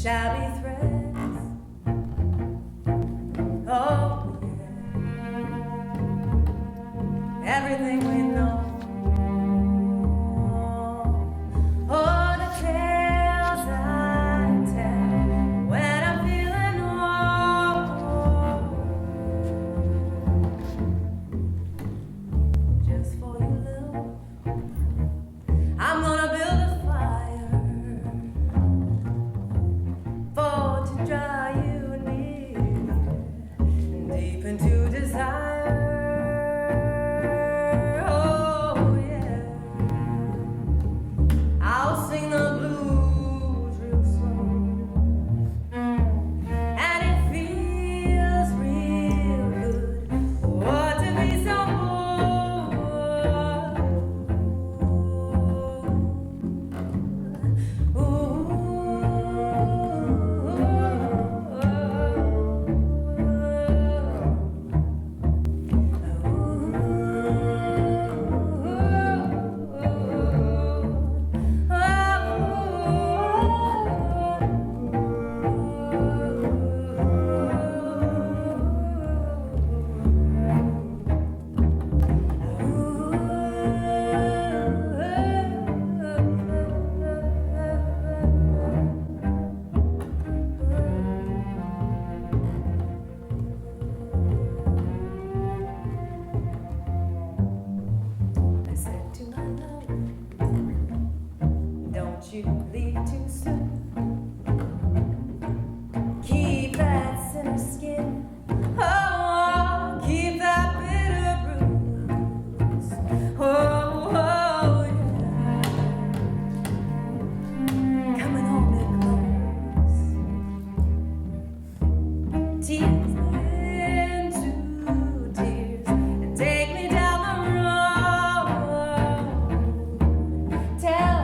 shabby threads. Oh, yeah. Everything we know. Oh, the tales I tell when I'm feeling low. Just for you, love, I'm gonna build a fire for to draw you near, deep into desire. Oh yeah, I'll sing the blues real slow, and it feels real good. Oh, to be so I said to my love, don't you leave too soon. Keep that sinner skin. Oh, keep that bitter bruise. Oh, oh yeah. Come and hold me close. Tears into tears and take me down the road. Tell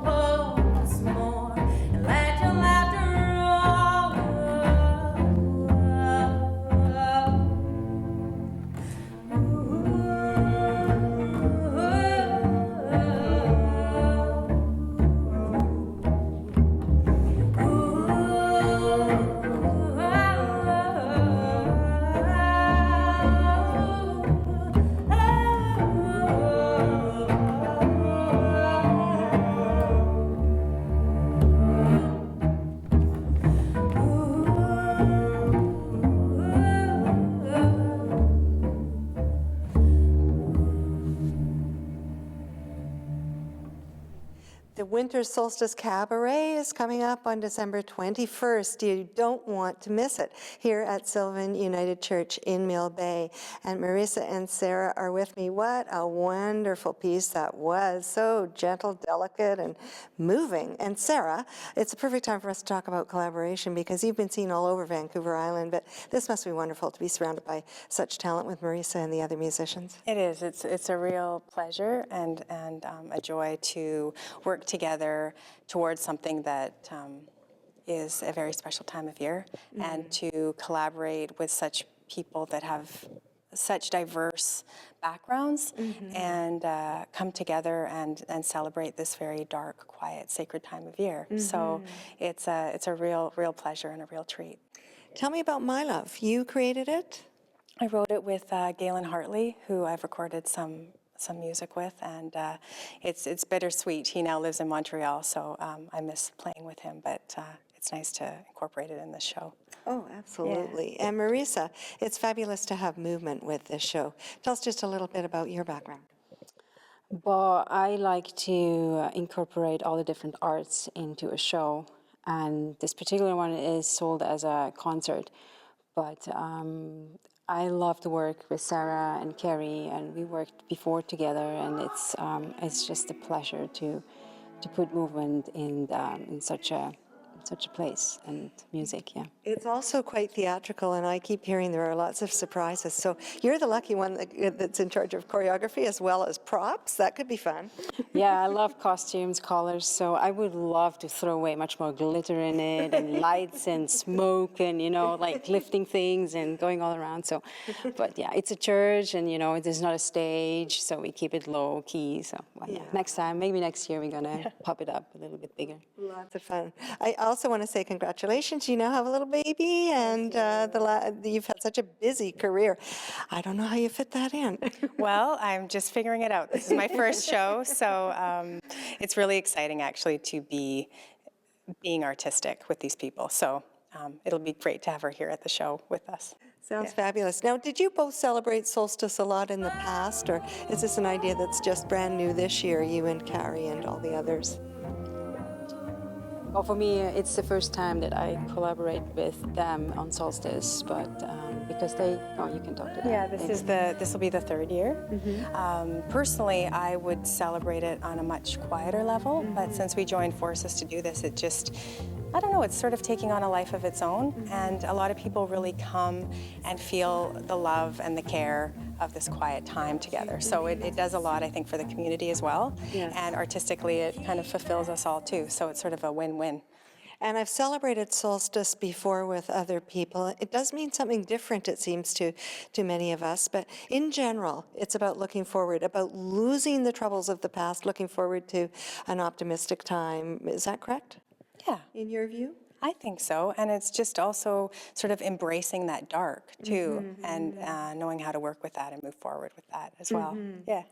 once more and let your laughter The Winter Solstice Cabaret is coming up on December 21st. You don't want to miss it here at Sylvan United Church in Mill Bay. And Marisa and Sarah are with me. What a wonderful piece that was. So gentle, delicate, and moving. And Sarah, it's a perfect time for us to talk about collaboration because you've been seen all over Vancouver Island, but this must be wonderful to be surrounded by such talent with Marisa and the other musicians. It is. It's a real pleasure and a joy to work together towards something that is a very special time of year, and to collaborate with such people that have such diverse backgrounds and come together and celebrate this very dark, quiet, sacred time of year. So it's a real pleasure and a real treat. Tell me about My Love. You created it? I wrote it with Galen Hartley, who I've recorded some music with, and it's bittersweet. He now lives in Montreal, so I miss playing with him, but it's nice to incorporate it in the show. Oh, absolutely. Yeah. And Marisa, it's fabulous to have movement with this show. Tell us just a little bit about your background. Well, I like to incorporate all the different arts into a show, and this particular one is sold as a concert, but I love to work with Sarah and Kerry, and we worked before together, and it's just a pleasure to put movement in such a place and music. Yeah. It's also quite theatrical, and I keep hearing there are lots of surprises. So you're the lucky one that's in charge of choreography as well as props. That could be fun. Yeah, I love costumes, colors, so I would love to throw away much more glitter in it and lights and smoke and, like lifting things and going all around. So, but yeah, it's a church and, there's not a stage, so we keep it low key. So, well, yeah. Next time, maybe next year, we're going to pop it up a little bit bigger. Lots of fun. I also want to say congratulations. You now have a little baby, and you've had such a busy career. I don't know how you fit that in. Well, I'm just figuring it out. This is my first show, so it's really exciting actually to be being artistic with these people. So it'll be great to have her here at the show with us. Sounds fabulous. Now, did you both celebrate Solstice a lot in the past, or is this an idea that's just brand new this year, you and Carrie and all the others? Well, for me, it's the first time that I collaborate with them on Solstice, but because you can talk to them. Yeah, this will be the third year. Personally, I would celebrate it on a much quieter level, but since we joined forces to do this, it just, I don't know, it's sort of taking on a life of its own, and a lot of people really come and feel the love and the care of this quiet time together. So it does a lot, I think, for the community as well, and artistically it kind of fulfills us all too, so it's sort of a win-win. And I've celebrated Solstice before with other people. It does mean something different, it seems, to many of us. But in general, it's about looking forward, about losing the troubles of the past, looking forward to an optimistic time. Is that correct? Yeah. In your view? I think so, and it's just also sort of embracing that dark too, and knowing how to work with that and move forward with that as well. Yeah.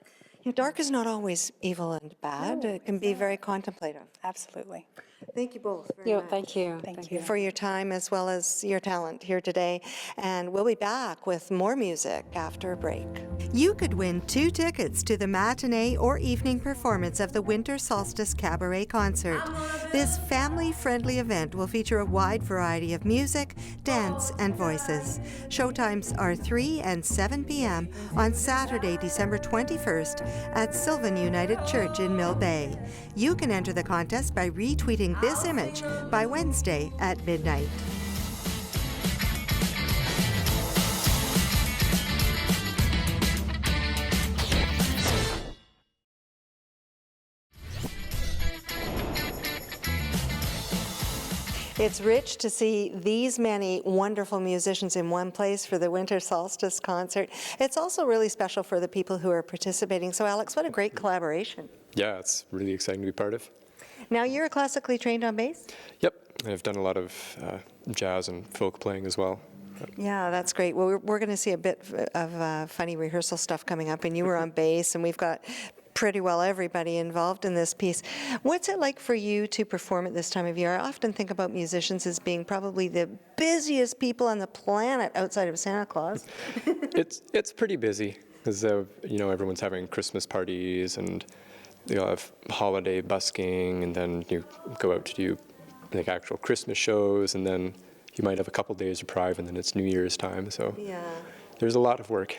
Dark is not always evil and bad. It can be very contemplative. Absolutely. Thank you both very much. Thank you. Thank you. For your time as well as your talent here today. And we'll be back with more music after a break. You could win 2 tickets to the matinee or evening performance of the Winter Solstice Cabaret Concert. This family-friendly event will feature a wide variety of music, dance, and voices. Showtimes are 3 and 7 p.m. on Saturday, December 21st at Sylvan United Church in Mill Bay. You can enter the contest by retweeting this image by Wednesday at midnight. It's rich to see these many wonderful musicians in one place for the Winter Solstice concert. It's also really special for the people who are participating. So Alex, what a great collaboration. Yeah, it's really exciting to be part of. Now, you're classically trained on bass? Yep, I've done a lot of jazz and folk playing as well. Yeah, that's great. Well, we're going to see a bit of funny rehearsal stuff coming up, and you were on bass, and we've got pretty well everybody involved in this piece. What's it like for you to perform at this time of year? I often think about musicians as being probably the busiest people on the planet outside of Santa Claus. It's pretty busy because everyone's having Christmas parties and you'll have holiday busking, and then you go out to do like actual Christmas shows, and then you might have a couple days of private, and then it's New Year's time. So Yeah. there's a lot of work.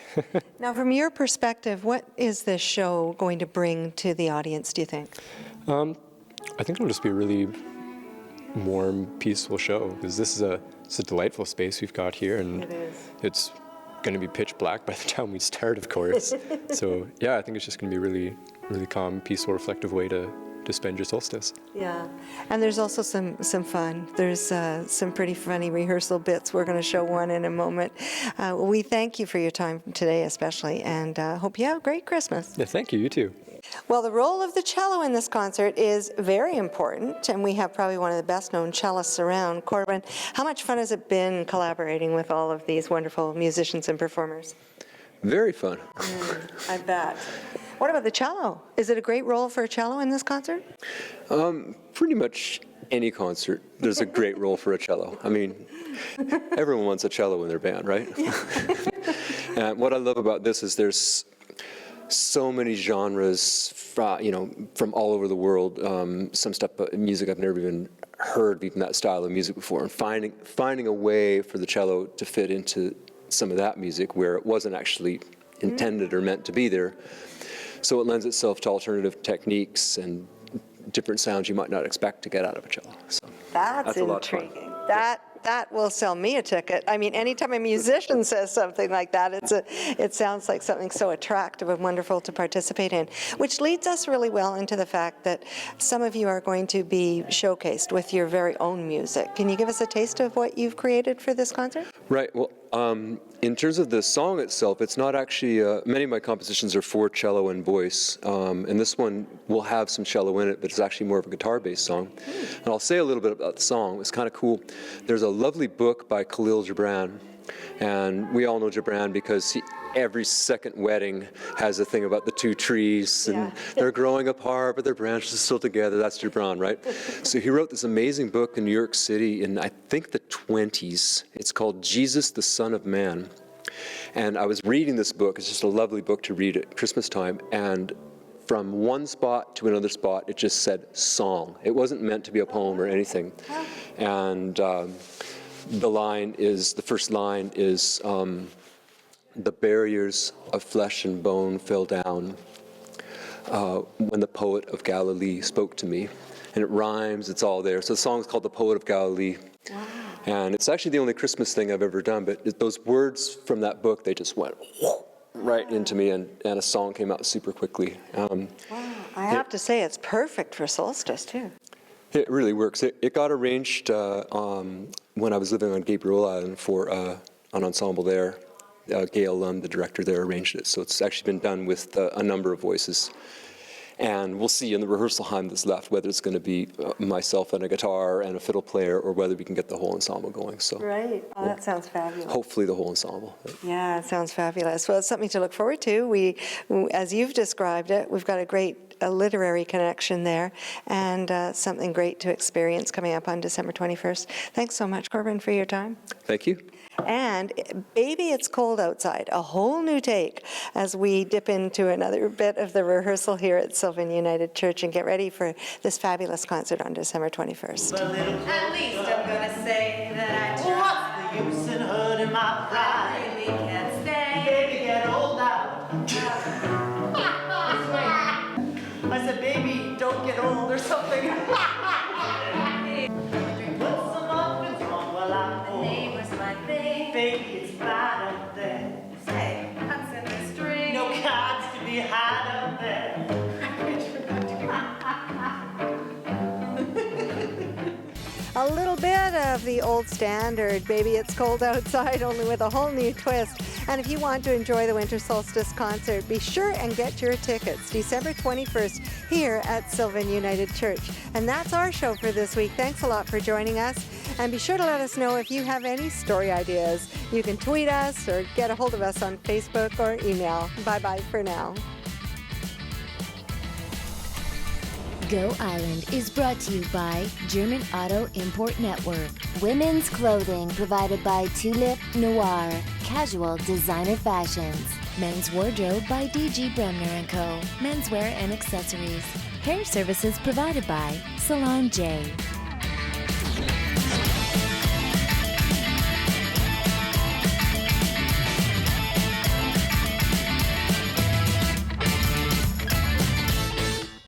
Now, from your perspective, what is this show going to bring to the audience, do you think? I think it'll just be a really warm, peaceful show, because it's a delightful space we've got here, and It is. it's going to be pitch black by the time we start, of course. So yeah, I think it's just going to be a really, really calm, peaceful, reflective way to spend your solstice. Yeah, and there's also some fun. There's some pretty funny rehearsal bits. We're going to show one in a moment. We thank you for your time today especially, and hope you have a great Christmas. Yeah, thank you. You too. Well, the role of the cello in this concert is very important, and we have probably one of the best-known cellists around. Corbin, how much fun has it been collaborating with all of these wonderful musicians and performers? Very fun. I bet. What about the cello? Is it a great role for a cello in this concert? Pretty much any concert, there's a great role for a cello. I mean, everyone wants a cello in their band, right? And what I love about this is there's so many genres, from all over the world. Some stuff, music I've never even heard even that style of music before, and finding a way for the cello to fit into some of that music where it wasn't actually intended or meant to be there. So it lends itself to alternative techniques and different sounds you might not expect to get out of a cello. So That's a lot of fun. intriguing. That will sell me a ticket. I mean, anytime a musician says something like that, it sounds like something so attractive and wonderful to participate in, which leads us really well into the fact that some of you are going to be showcased with your very own music. Can you give us a taste of what you've created for this concert? Right. Well, in terms of the song itself, it's not actually, many of my compositions are for cello and voice, and this one will have some cello in it, but it's actually more of a guitar-based song. And I'll say a little bit about the song. It's kind of cool. There's a lovely book by Khalil Gibran, and we all know Gibran because every second wedding has a thing about the two trees, and they're growing apart, but their branches are still together. That's Gibran, right? So he wrote this amazing book in New York City in, I think, the 20s. It's called Jesus, the Son of Man. And I was reading this book. It's just a lovely book to read at Christmas time. And from one spot to another spot, it just said song. It wasn't meant to be a poem or anything. And the first line is, the barriers of flesh and bone fell down when the poet of Galilee spoke to me. And it rhymes, it's all there. So the song's called The Poet of Galilee. Wow. And it's actually the only Christmas thing I've ever done, but those words from that book, they just went right into me, and a song came out super quickly. Wow. I have to say, it's perfect for Solstice, too. It really works. It got arranged when I was living on Gabriel Island for an ensemble there. Gail Lund, the director there, arranged it. So it's actually been done with a number of voices. And we'll see in the rehearsal time that's left whether it's going to be myself and a guitar and a fiddle player, or whether we can get the whole ensemble going. So Right. Oh, that sounds fabulous. hopefully the whole ensemble. Yeah, it sounds fabulous. Well, it's something to look forward to. As you've described it, we've got a literary connection there, and something great to experience coming up on December 21st. Thanks so much, Corbin, for your time. Thank you. And Baby, It's Cold Outside, a whole new take as we dip into another bit of the rehearsal here at Sylvan United Church and get ready for this fabulous concert on December 21st. At least I'm gonna say that I tried. What's the use in hurting my pride? Baby can't stay. Baby, get old now. I said, baby, don't get old or something. Put some muffins on while I'm The old. neighbors might think, Baby, it's bad up there. say, cuts in the string. No cards to be had up there. A little bit of the old standard, Baby, It's Cold Outside, only with a whole new twist. And if you want to enjoy the Winter Solstice concert, be sure and get your tickets December 21st here at Sylvan United Church. And that's our show for this week. Thanks a lot for joining us. And be sure to let us know if you have any story ideas. You can tweet us or get a hold of us on Facebook or email. Bye-bye for now. Go Island is brought to you by German Auto Import Network. Women's clothing provided by Tulip Noir. Casual designer fashions. Men's wardrobe by DG Bremner & Co. Menswear and accessories. Hair services provided by Salon J.